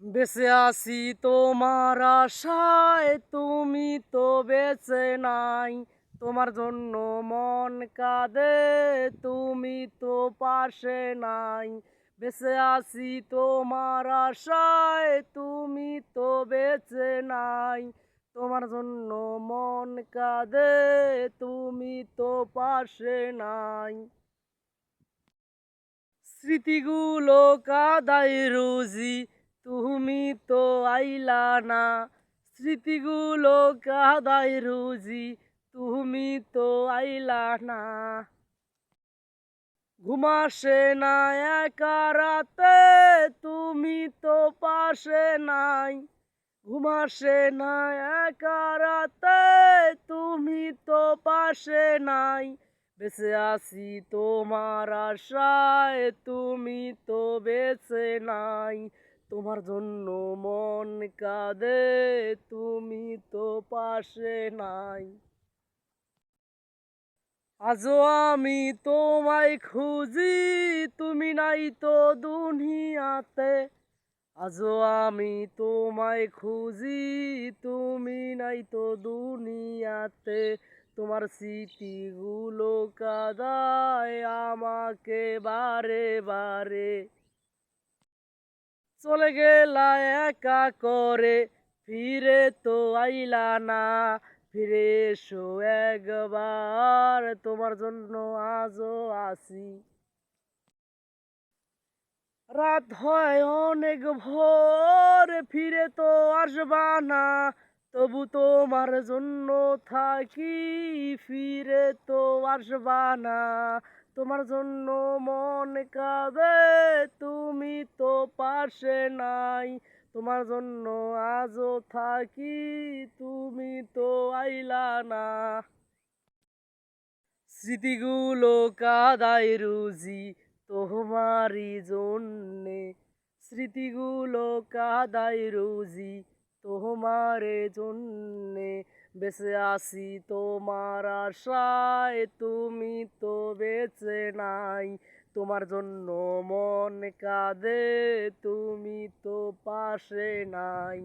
বেঁচে আছি তোমার আশায়, তুমি তো বেঁচে নাই। তোমার জন্য মন কাঁদে, তুমি তো পাশে নাই। বেঁচে আছি তোমার আশায়, তুমি তো বেঁচে নাই। তোমার জন্য মন কাঁদে, তুমি তো পাশে নাই। স্মৃতিগুলো কাদায় রোজি, তুমি তো আইলা না। স্মৃতিগুলো কাদায় রোজি, তুমি তো আইলা না। ঘুমাসে না একা রাতে, তুমি তো পাশে নাই। ঘুমাসে না একা রাতে, তুমি তো পাশে নাই। বেঁচে আছি তোমার আশায়, তুমি তো বেঁচে নাই। তোমার জন্য মন কাঁদে, তুমি তো পাশে নাই। আজও আমি তোমায় খুঁজি, তুমি নাই তো দুনিয়াতে। আজও আমি তোমায় খুঁজি, তুমি নাই তো দুনিয়াতে। তোমার স্মৃতিগুলো কাঁদায় আমাকে বারে বারে। চলে গেলা একা করে, ফিরে তো আইলা না। ফিরে এসো একবার, তোমার জন্য আজও আছি। রাত হয় অনেক ভোর, ফিরে তো আসবা না। তবু তোমার জন্য থাকি, ফিরে তো আসবা না। তোমার জন্য মন কাঁদে, তুমি তো পাশে নাই। তোমার জন্য আজও থাকি, তুমি তো আইলা না। স্মৃতিগুলো কাদায় রুজি, তোমারই জন্যে। স্মৃতিগুলো কাদায় রুজি, তোমারে জন্যে। বেঁচে আছি তোমার আশায়, তুমি তো বেঁচে নাই। তোমার জন্য মন কাঁদে, তুমি তো পাশে নাই।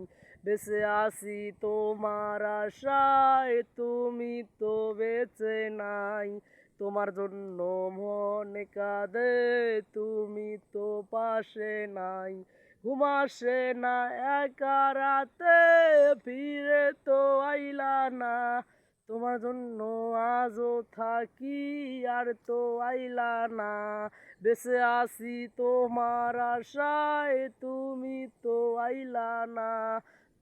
বেঁচে আছি তোমার আশায়, তুমি তো বেঁচে নাই। তোমার জন্য মন কাঁদে, তুমি তো পাশে নাই। ঘুমাসে না একা রাতে, ফিরে তো আইলা না। তোমার জন্য আজও থাকি, আর তো আইলা না। বেঁচে আছি তোমার আশায়, তুমি তো আইলা না।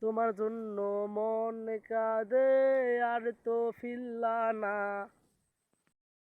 তোমার জন্য মন কাঁদে, আর তো ফিরলা না।